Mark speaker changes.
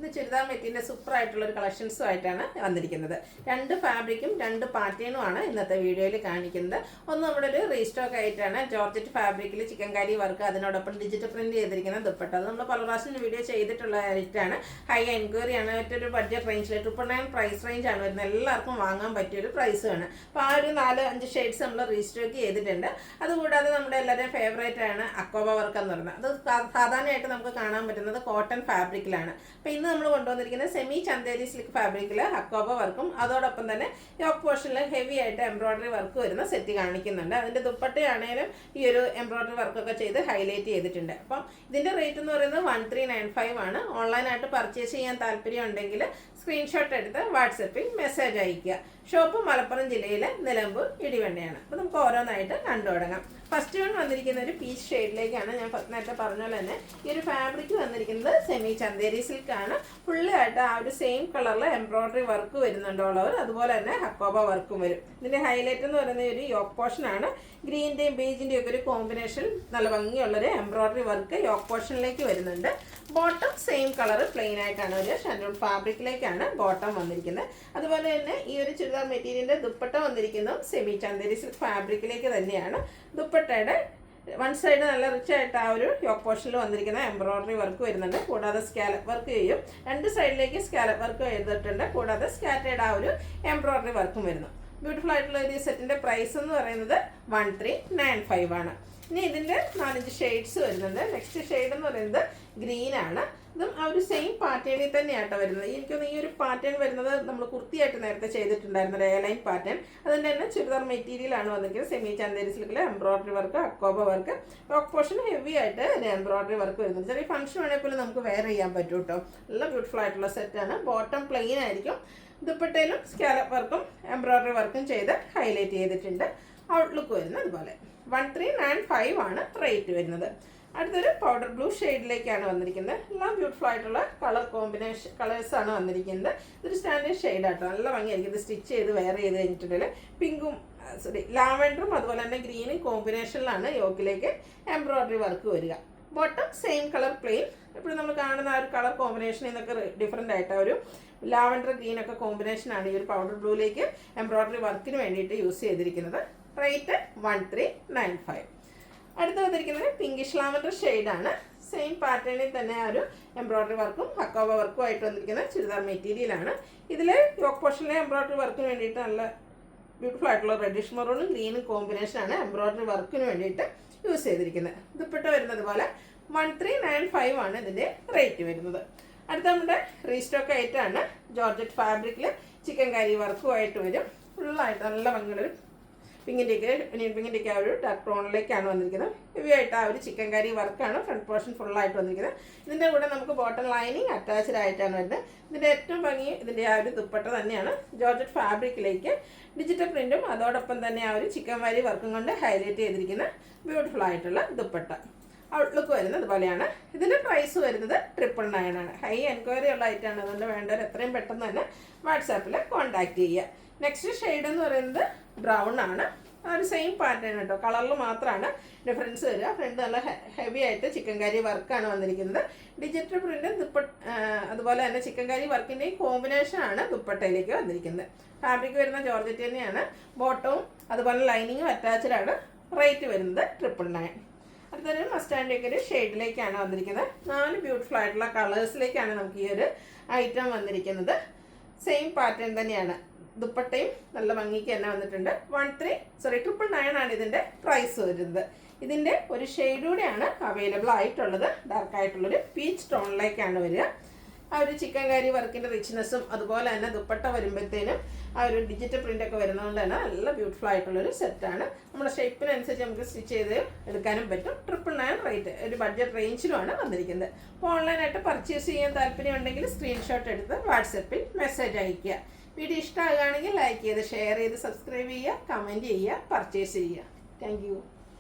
Speaker 1: ഇന്ന് churidar material super ആയിട്ടുള്ള ഒരു കളക്ഷൻസുമായിട്ടാണ് വന്നിരിക്കുന്നത്. രണ്ട് ഫാബ്രിക്കും രണ്ട് പാറ്റേണുമാണ് ഇന്നത്തെ വീഡിയോയിൽ കാണിക്കുന്നത്. ഒന്ന് നമ്മുടെ ഒരു റീസ്റ്റോക്ക് ആയിട്ടാണ് ജോർജറ്റ് ഫാബ്രിക്കിൽ ചിക്കൻ കാരി വർക്ക്, അതിനോടൊപ്പം ഡിജിറ്റൽ പ്രിന്റ് ചെയ്തിരിക്കുന്ന ദുപ്പട്ട. അത് നമ്മൾ പല പ്രാവശ്യം വീഡിയോ ചെയ്തിട്ടുള്ള ഐറ്റാണ്. ഹൈ എൻക്വയറി ആണ്, മറ്റൊരു ബഡ്ജറ്റ് റേഞ്ചിൽ 999 പ്രൈസ് റേഞ്ച് ആണ് വരുന്നത്. എല്ലാവർക്കും വാങ്ങാൻ പറ്റിയൊരു പ്രൈസുമാണ്. അപ്പോൾ ആ ഒരു 4-5 ഷെയ്ഡ്സ് നമ്മൾ റീസ്റ്റോക്ക് ചെയ്തിട്ടുണ്ട്. അതുകൂടാതെ നമ്മുടെ എല്ലാവരുടെയും ഫേവറേറ്റ് ആണ് അക്കോബ വർക്ക് എന്ന് പറയുന്നത്. അത് സാധാരണയായിട്ട് നമുക്ക് കാണാൻ പറ്റുന്നത് കോട്ടൺ ഫാബ്രിക്കിലാണ്. അപ്പോൾ ഇന്ന് നമ്മൾ കൊണ്ടുവന്നിരിക്കുന്നത് സെമി ചന്തേരി സിൽക്ക് ഫാബ്രിക്കിൽ അക്കോബ വർക്കും അതോടൊപ്പം തന്നെ യോക്ക് പോർഷനിൽ ഹെവി ആയിട്ട് എംബ്രോയിഡറി വർക്ക് വരുന്ന സെറ്റ് കാണിക്കുന്നുണ്ട്. അതിൻ്റെ ദുപ്പട്ടയാണേലും ഈ ഒരു എംബ്രോയിഡറി വർക്കൊക്കെ ചെയ്ത് ഹൈലൈറ്റ് ചെയ്തിട്ടുണ്ട്. അപ്പം ഇതിൻ്റെ റേറ്റ് എന്ന് പറയുന്നത് 1395 ആണ്. ഓൺലൈനായിട്ട് പർച്ചേസ് ചെയ്യാൻ താല്പര്യം ഉണ്ടെങ്കിൽ സ്ക്രീൻഷോട്ട് എടുത്ത് വാട്സപ്പിൽ മെസ്സേജ് അയയ്ക്കുക. ഷോപ്പ് മലപ്പുറം ജില്ലയിലെ നിലമ്പൂർ ഇടിവണ്ണയാണ്. അപ്പോൾ നമുക്ക് ഓരോന്നായിട്ട് കണ്ടു തുടങ്ങാം. ഫസ്റ്റ് വൺ വന്നിരിക്കുന്ന ഒരു പീച്ച് ഷെയ്ഡിലേക്കാണ്. ഞാൻ നേരത്തെ പറഞ്ഞ പോലെ തന്നെ ഈ ഒരു ഫാബ്രിക് വന്നിരിക്കുന്നത് സെമി ചന്തേരി സിൽക്കാണ്. ഫുള്ളായിട്ട് ആ ഒരു സെയിം കളറിൽ എംബ്രോയിഡറി വർക്ക് വരുന്നുണ്ട് ഓൾ ഓവർ. അതുപോലെ തന്നെ ഹക്കോബ വർക്കും വരും. ഇതിൻ്റെ ഹൈലൈറ്റ് എന്ന് പറയുന്നത് ഒരു യോക്ക് പോർഷനാണ്. ഗ്രീൻ്റെയും ബേജിൻ്റെയും ഒക്കെ ഒരു കോമ്പിനേഷൻ നല്ല ഭംഗിയുള്ളൊരു എംബ്രോയിഡറി വർക്ക് യോക്ക് പോർഷനിലേക്ക് വരുന്നുണ്ട്. ബോട്ടം സെയിം കളർ പ്ലെയിൻ ആയിട്ടാണ് ഒരു ഷാൻഡൂൺ ഫാബ്രിക്കിലേക്കാണ് ബോട്ടം വന്നിരിക്കുന്നത്. അതുപോലെ തന്നെ ഈ ഒരു ചുരിദാർ മെറ്റീരിയലിൻ്റെ ദുപ്പട്ട വന്നിരിക്കുന്നതും സെമി ചന്തേരി സിൽക്ക് ഫാബ്രിക്കിലേക്ക് തന്നെയാണ്. ദുപ്പട്ടയുടെ വൺ സൈഡ് നല്ല റിച്ച് ആയിട്ട് ആ ഒരു യോക്ക് പോർഷനിൽ വന്നിരിക്കുന്ന എംബ്രോയിഡറി വർക്ക് വരുന്നുണ്ട്. കൂടാതെ സ്കാലപ്പ് വർക്ക് ചെയ്യും. രണ്ട് സൈഡിലേക്ക് സ്കാലപ്പ് വർക്ക് ചെയ്തിട്ടുണ്ട്. കൂടാതെ സ്കാറ്റേഡ് ആ ഒരു എംബ്രോയിഡറി വർക്കും വരുന്നു. ബ്യൂട്ടിഫുൾ ആയിട്ടുള്ള ഒരു സെറ്റിൻ്റെ പ്രൈസ് എന്ന് പറയുന്നത് 1395 ആണ്. ഇനി ഇതിൻ്റെ 4-5 ഷെയ്ഡ്സ് വരുന്നുണ്ട്. നെക്സ്റ്റ് ഷെയ്ഡ് എന്ന് പറയുന്നത് ഗ്രീൻ ആണ്. ഇതും ആ ഒരു സെയിം പാറ്റേണിൽ തന്നെയാട്ടോ വരുന്നത്. എനിക്കൊന്ന് ഈ ഒരു പാറ്റേൺ വരുന്നത് നമ്മൾ കുർത്തിയായിട്ട് നേരത്തെ ചെയ്തിട്ടുണ്ടായിരുന്നു, ഒരു എയർലൈൻ പാറ്റേൺ. അതിൻ്റെ തന്നെ ചുരിദാർ മെറ്റീരിയലാണ് വന്നിരിക്കുന്നത്. സെമി ചന്തേരി സിൽക്കിലെ എംബ്രോയിഡറി വർക്ക്, അക്കോബ വർക്ക്, ടോപ്പ് പോർഷൻ ഹെവി ആയിട്ട് എംബ്രോയിഡറി വർക്ക് വരുന്നുണ്ട്. ചെറിയ ഫംഗ്ഷൻ വേണമെങ്കിൽ പോലും നമുക്ക് വെയർ ചെയ്യാൻ പറ്റും കേട്ടോ. നല്ല ബ്യൂട്ടിഫുൾ ആയിട്ടുള്ള സെറ്റാണ്. ബോട്ടം പ്ലെയിൻ ആയിരിക്കും. ദുപ്പട്ടയിലും സ്കാലപ്പ് വർക്കും എംബ്രോയിഡറി വർക്കും ചെയ്ത് ഹൈലൈറ്റ് ചെയ്തിട്ടുണ്ട്. ഔട്ട്ലുക്ക് വരുന്നത് അതുപോലെ 1395 ആണ് റേറ്റ് വരുന്നത്. അടുത്തൊരു പൗഡർ ബ്ലൂ ഷെയ്ഡിലേക്കാണ് വന്നിരിക്കുന്നത്. എല്ലാം ബ്യൂട്ടിഫുൾ ആയിട്ടുള്ള കളർ കോമ്പിനേഷൻ കളേഴ്സാണ് വന്നിരിക്കുന്നത്. ഇതൊരു സ്റ്റാൻഡേർഡ് ഷെയ്ഡാട്ടോ. നല്ല ഭംഗിയായിരിക്കും ഇത് സ്റ്റിച്ച് ചെയ്ത് വെയർ ചെയ്ത് കഴിഞ്ഞിട്ടുണ്ടെങ്കിൽ. പിങ്കും ലാവൻഡറും അതുപോലെ തന്നെ ഗ്രീനും കോമ്പിനേഷനിലാണ് യോക്കിലേക്ക് എംബ്രോയിഡറി വർക്ക് വരിക. Bottom same colour plain. ഇപ്പോൾ നമ്മൾ കാണുന്ന ആ ഒരു കളർ കോമ്പിനേഷൻ എന്നൊക്കെ ഡിഫറെൻ്റ് ആയിട്ട് ഒരു ലാവൻഡർ ഗ്രീനൊക്കെ കോമ്പിനേഷനാണ് ഈ ഒരു പൗഡർ ബ്ലൂയിലേക്ക് എംബ്രോയിഡറി വർക്കിന് വേണ്ടിയിട്ട് യൂസ് ചെയ്തിരിക്കുന്നത്. റേറ്റ് 1395. അടുത്ത് വന്നിരിക്കുന്നത് പിങ്കിഷ് ലാവൻഡർ ഷെയ്ഡാണ്. സെയിം പാറ്റേണിൽ തന്നെ ആ ഒരു എംബ്രോയിഡറി വർക്കും ഹക്കോബ വർക്കും ആയിട്ട് വന്നിരിക്കുന്ന ചുരിദാർ മെറ്റീരിയലാണ്. ഇതിൽ യോക്ക് പോർഷനിലെ എംബ്രോയിഡറി വർക്കിന് വേണ്ടിയിട്ട് നല്ല ബ്യൂട്ടിഫുൾ ആയിട്ടുള്ള റെഡിഷ് മെറൂണും ഗ്രീനും കോമ്പിനേഷനാണ് എംബ്രോയിഡറി വർക്കിന് വേണ്ടിയിട്ട് യൂസ് ചെയ്തിരിക്കുന്നത്. ദുപ്പട്ട വരുന്നത് പോലെ 1395 ആണ് ഇതിൻ്റെ റേറ്റ് വരുന്നത്. അടുത്ത നമ്മുടെ റീസ്റ്റോക്ക് ആയിട്ടാണ് ജോർജറ്റ് ഫാബ്രിക്കിൽ ചിക്കൻ കാരി വർക്കുമായിട്ട് വരും. ഫുള്ളായിട്ട് നല്ല ഭംഗിയുള്ളൊരു പിങ്കിൻ്റെയൊക്കെ ആ ഒരു ഡാർക്ക് ടോണിലേക്കാണ് വന്നിരിക്കുന്നത്. ഹെവി ആയിട്ട് ആ ഒരു ചിക്കൻ കറി വർക്കാണ് ഫ്രണ്ട് പോർഷൻ ഫുള്ളായിട്ട് വന്നിരിക്കുന്നത്. ഇതിൻ്റെ കൂടെ നമുക്ക് ബോട്ടം ലൈനിങ് അറ്റാച്ച്ഡ് ആയിട്ടാണ് വരുന്നത്. ഇതിൻ്റെ ഏറ്റവും ഭംഗി ഇതിൻ്റെ ആ ഒരു ദുപ്പട്ട തന്നെയാണ്. ജോർജറ്റ് ഫാബ്രിക്കിലേക്ക് ഡിജിറ്റൽ പ്രിൻറ്റും അതോടൊപ്പം തന്നെ ആ ഒരു ചിക്കൻ കറി വർക്കും കൊണ്ട് ഹൈലൈറ്റ് ചെയ്തിരിക്കുന്ന ബ്യൂട്ടിഫുൾ ആയിട്ടുള്ള ദുപ്പട്ട. ഔട്ട്ലുക്ക് വരുന്നത് അതുപോലെയാണ്. ഇതിൻ്റെ പ്രൈസ് വരുന്നത് 999 ആണ്. ഹൈ എൻക്വയറി ഉള്ള ഐറ്റാണ്. അതുകൊണ്ട് വേണ്ടവർ എത്രയും പെട്ടെന്ന് തന്നെ വാട്സാപ്പിൽ കോൺടാക്ട് ചെയ്യുക. നെക്സ്റ്റ് ഷെയ്ഡ് എന്ന് പറയുന്നത് ബ്രൗൺ ആണ്. ആ ഒരു സെയിം പാറ്റേൺ കേട്ടോ. കളറിൽ മാത്രമാണ് ഡിഫറൻസ് വരിക. ഫ്രണ്ട് നല്ല ഹെവി ആയിട്ട് ചിക്കൻ കറി വർക്കാണ് വന്നിരിക്കുന്നത്. ഡിജിറ്റൽ പ്രിൻറ്റും അതുപോലെ തന്നെ ചിക്കൻ കറി വർക്കിൻ്റെയും കോമ്പിനേഷനാണ് ദുപ്പട്ടയിലേക്ക് വന്നിരിക്കുന്നത്. ഫാബ്രിക് വരുന്ന ജോർജറ്റ് തന്നെയാണ്. ബോട്ടവും അതുപോലെ ലൈനിങ്ങും അറ്റാച്ച്ഡ് ആണ്. റേറ്റ് വരുന്നത് 999. അടുത്തൊരു മസ്റ്റാൻഡിൻ്റെ ഒരു ഷെയ്ഡിലേക്കാണ് വന്നിരിക്കുന്നത്. 4 ബ്യൂട്ടിഫുൾ ആയിട്ടുള്ള കളേഴ്സിലേക്കാണ് നമുക്ക് ഈ ഒരു ഐറ്റം വന്നിരിക്കുന്നത്. സെയിം പാറ്റേൺ തന്നെയാണ്. ദുപ്പട്ടയും നല്ല ഭംഗിക്ക് തന്നെ വന്നിട്ടുണ്ട്. 999 ആണ് ഇതിൻ്റെ പ്രൈസ് വരുന്നത്. ഇതിൻ്റെ ഒരു ഷെയ്ഡ് കൂടെയാണ് അവൈലബിൾ ആയിട്ടുള്ളത്. ഡാർക്ക് ആയിട്ടുള്ളൊരു പീച്ച് ടോണിലേക്കാണ് വരിക. ആ ഒരു ചിക്കൻ കറി വർക്കിൻ്റെ റിച്ച്നെസ്സും അതുപോലെ തന്നെ ദുപ്പട്ട വരുമ്പോഴത്തേനും ആ ഒരു ഡിജിറ്റൽ പ്രിൻ്റൊക്കെ വരുന്നതുകൊണ്ട് തന്നെ നല്ല ബ്യൂട്ടിഫുൾ ആയിട്ടുള്ളൊരു സെറ്റാണ്. നമ്മുടെ ഷേപ്പിനനുസരിച്ച് നമുക്ക് സ്റ്റിച്ച് ചെയ്ത് എടുക്കാനും പറ്റും. 999 റേറ്റ് ഒരു ബഡ്ജറ്റ് റേഞ്ചിലുമാണ് വന്നിരിക്കുന്നത്. അപ്പോൾ ഓൺലൈനായിട്ട് പർച്ചേസ് ചെയ്യാൻ താല്പര്യം ഉണ്ടെങ്കിൽ സ്ക്രീൻഷോട്ട് എടുത്ത് വാട്സപ്പിൽ മെസ്സേജ് അയയ്ക്കുക. വീഡിയോ ഇഷ്ടമാകുകയാണെങ്കിൽ ലൈക്ക് ചെയ്ത് ഷെയർ ചെയ്ത് സബ്സ്ക്രൈബ് ചെയ്യുക, കമൻറ്റ് ചെയ്യുക, പർച്ചേസ് ചെയ്യുക. Thank you.